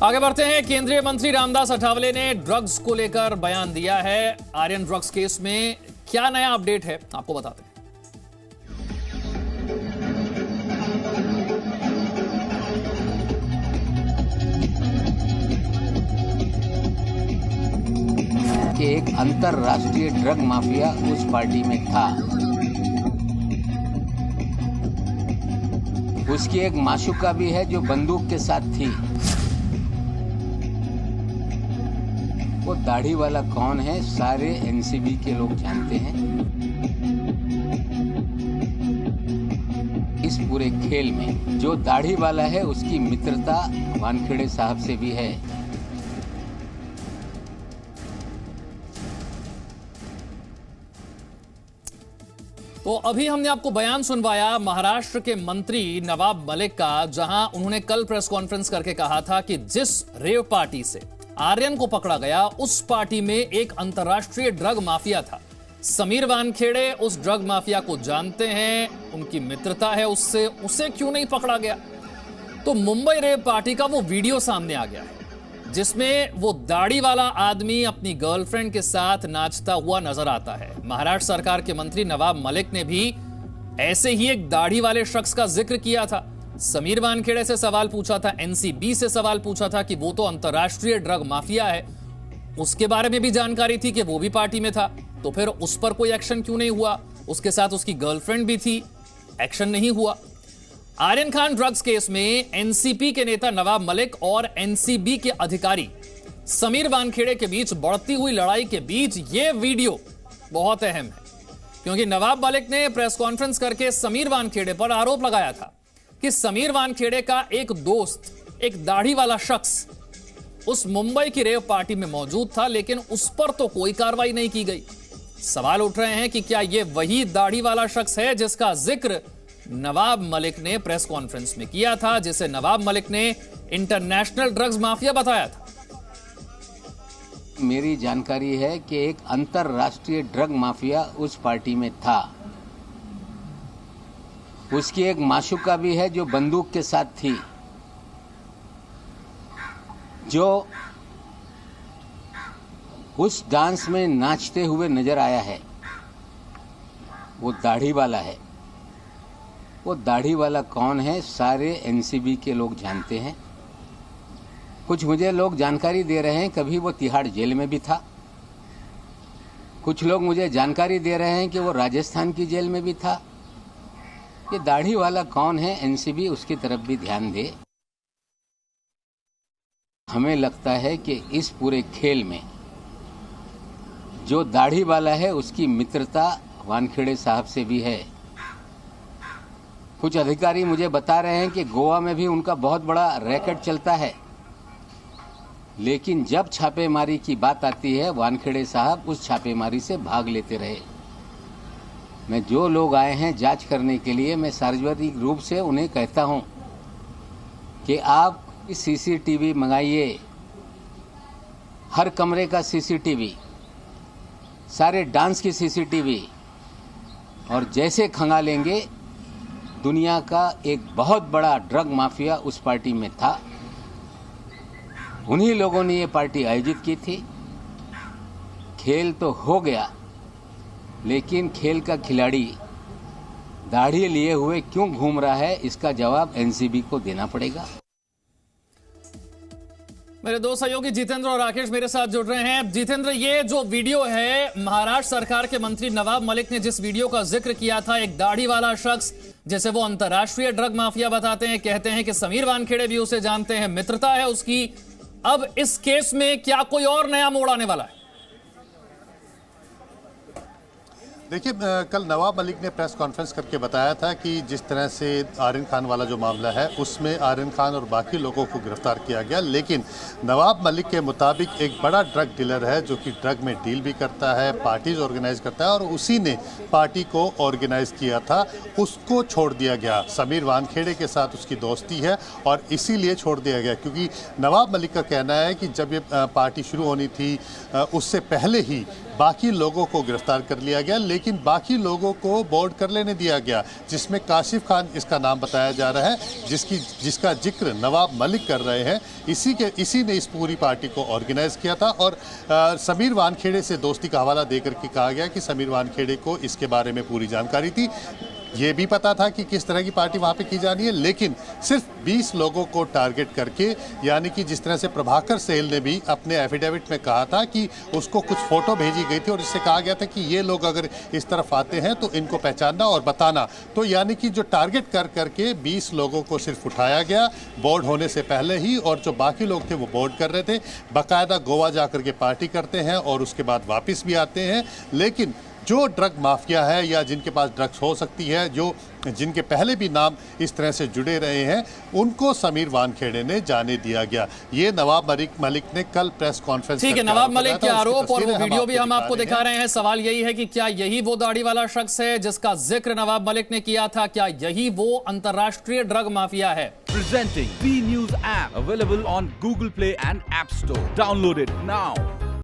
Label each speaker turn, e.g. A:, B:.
A: आगे बढ़ते हैं। केंद्रीय मंत्री रामदास अठावले ने ड्रग्स को लेकर बयान दिया है। आर्यन ड्रग्स केस में क्या नया अपडेट है, आपको बताते हैं।
B: कि एक अंतरराष्ट्रीय ड्रग माफिया उस पार्टी में था। उसकी एक माशूका भी है जो बंदूक के साथ थी। वो दाढ़ी वाला कौन है, सारे एनसीबी के लोग जानते हैं। इस पूरे खेल में जो दाढ़ी वाला है उसकी मित्रता वानखेड़े साहब से भी है।
A: तो अभी हमने आपको बयान सुनवाया महाराष्ट्र के मंत्री नवाब मलिक का, जहां उन्होंने कल प्रेस कॉन्फ्रेंस करके कहा था कि जिस रेव पार्टी से आर्यन को पकड़ा गया उस पार्टी में एक अंतर्राष्ट्रीय ड्रग माफिया था। समीर वानखेड़े उस ड्रग माफिया को जानते हैं, उनकी मित्रता है उससे, उसे क्यों नहीं पकड़ा गया। तो मुंबई रेव पार्टी का वो वीडियो सामने आ गया है जिसमें वो दाढ़ी वाला आदमी अपनी गर्लफ्रेंड के साथ नाचता हुआ नजर आता है। महाराष्ट्र सरकार के मंत्री नवाब मलिक ने भी ऐसे ही एक दाढ़ी वाले शख्स का जिक्र किया था। समीर वानखेड़े से सवाल पूछा था, एनसीबी से सवाल पूछा था कि वो तो अंतर्राष्ट्रीय ड्रग माफिया है, उसके बारे में भी जानकारी थी कि वो भी पार्टी में था, तो फिर उस पर कोई एक्शन क्यों नहीं हुआ। उसके साथ उसकी गर्लफ्रेंड भी थी, एक्शन नहीं हुआ। आर्यन खान ड्रग्स केस में एनसीपी के नेता नवाब मलिक और एनसीबी के अधिकारी समीर वानखेड़े के बीच बढ़ती हुई लड़ाई के बीच यह वीडियो बहुत अहम है, क्योंकि नवाब मलिक ने प्रेस कॉन्फ्रेंस करके समीर वानखेड़े पर आरोप लगाया था कि समीर वानखेड़े का एक दोस्त, एक दाढ़ी वाला शख्स उस मुंबई की रेव पार्टी में मौजूद था, लेकिन उस पर तो कोई कार्रवाई नहीं की गई। सवाल उठ रहे हैं कि क्या यह वही दाढ़ी वाला शख्स है जिसका जिक्र नवाब मलिक ने प्रेस कॉन्फ्रेंस में किया था, जिसे नवाब मलिक ने इंटरनेशनल ड्रग्स माफिया बताया था।
B: मेरी जानकारी है कि एक अंतरराष्ट्रीय ड्रग माफिया उस पार्टी में था। उसकी एक माशूका भी है जो बंदूक के साथ थी, जो उस डांस में नाचते हुए नजर आया है। वो दाढ़ी वाला है। वो दाढ़ी वाला कौन है, सारे एनसीबी के लोग जानते हैं। कुछ मुझे लोग जानकारी दे रहे हैं कभी वो तिहाड़ जेल में भी था। कुछ लोग मुझे जानकारी दे रहे हैं कि वो राजस्थान की जेल में भी था। ये दाढ़ी वाला कौन है, एनसीबी उसकी तरफ भी ध्यान दे। हमें लगता है कि इस पूरे खेल में जो दाढ़ी वाला है उसकी मित्रता वानखेड़े साहब से भी है। कुछ अधिकारी मुझे बता रहे हैं कि गोवा में भी उनका बहुत बड़ा रैकेट चलता है, लेकिन जब छापेमारी की बात आती है वानखेड़े साहब उस छापेमारी से भाग लेते रहे। मैं जो लोग आए हैं जांच करने के लिए, मैं सार्वजनिक रूप से उन्हें कहता हूं कि आप सीसीटीवी मंगाइए, हर कमरे का सीसीटीवी, सारे डांस की सीसीटीवी, और जैसे खंगालेंगे दुनिया का एक बहुत बड़ा ड्रग माफिया उस पार्टी में था। उन्हीं लोगों ने ये पार्टी आयोजित की थी। खेल तो हो गया, लेकिन खेल का खिलाड़ी दाढ़ी लिए हुए क्यों घूम रहा है, इसका जवाब एनसीबी को देना पड़ेगा।
A: मेरे दो सहयोगी जितेंद्र और राकेश मेरे साथ जुड़ रहे हैं। जितेंद्र, ये जो वीडियो है, महाराष्ट्र सरकार के मंत्री नवाब मलिक ने जिस वीडियो का जिक्र किया था, एक दाढ़ी वाला शख्स जैसे वो अंतर्राष्ट्रीय ड्रग माफिया बताते हैं, कहते हैं कि समीर वानखेड़े भी उसे जानते हैं, मित्रता है उसकी। अब इस केस में क्या कोई और नया मोड़ आने वाला है?
C: देखिए, कल नवाब मलिक ने प्रेस कॉन्फ्रेंस करके बताया था कि जिस तरह से आर्यन खान वाला जो मामला है उसमें आर्यन खान और बाकी लोगों को गिरफ्तार किया गया, लेकिन नवाब मलिक के मुताबिक एक बड़ा ड्रग डीलर है जो कि ड्रग में डील भी करता है, पार्टीज ऑर्गेनाइज करता है, और उसी ने पार्टी को ऑर्गेनाइज किया था, उसको छोड़ दिया गया। समीर वानखेड़े के साथ उसकी दोस्ती है और इसीलिए छोड़ दिया गया, क्योंकि नवाब मलिक का कहना है कि जब ये पार्टी शुरू होनी थी उससे पहले ही बाकी लोगों को गिरफ्तार कर लिया गया, लेकिन बाकी लोगों को बोर्ड कर लेने दिया गया, जिसमें काशिफ खान इसका नाम बताया जा रहा है, जिसका जिक्र नवाब मलिक कर रहे हैं। इसी ने इस पूरी पार्टी को ऑर्गेनाइज किया था। और समीर वानखेड़े से दोस्ती का हवाला देकर के कहा गया कि समीर वानखेड़े को इसके बारे में पूरी जानकारी थी, ये भी पता था कि किस तरह की पार्टी वहां पे की जानी है, लेकिन सिर्फ 20 लोगों को टारगेट करके, यानी कि जिस तरह से प्रभाकर सेल ने भी अपने एफिडेविट में कहा था कि उसको कुछ फोटो भेजी गई थी और इससे कहा गया था कि ये लोग अगर इस तरफ आते हैं तो इनको पहचानना और बताना। तो यानी कि जो टारगेट कर करके 20 लोगों को सिर्फ उठाया गया बोर्ड होने से पहले ही, और जो बाकी लोग थे वो बोर्ड कर रहे थे, बाकायदा गोवा जाकर के पार्टी करते हैं और उसके बाद वापस भी आते हैं। लेकिन जो ड्रग माफिया है या जिनके पास ड्रग्स हो सकती है, जो जिनके पहले भी नाम इस तरह से जुड़े रहे हैं, उनको समीर वानखेड़े ने जाने दिया गया। ये नवाब मलिक ने कल प्रेस कॉन्फ्रेंस
A: ठीक है, नवाब मलिक के आरोप और वो वीडियो भी हम आपको दिखा रहे हैं। सवाल यही है कि क्या यही वो दाढ़ी वाला शख्स है जिसका जिक्र नवाब मलिक ने किया था? क्या यही वो अंतर्राष्ट्रीय ड्रग माफिया है?
D: Presenting B News app available on Google Play and App Store. Download it now.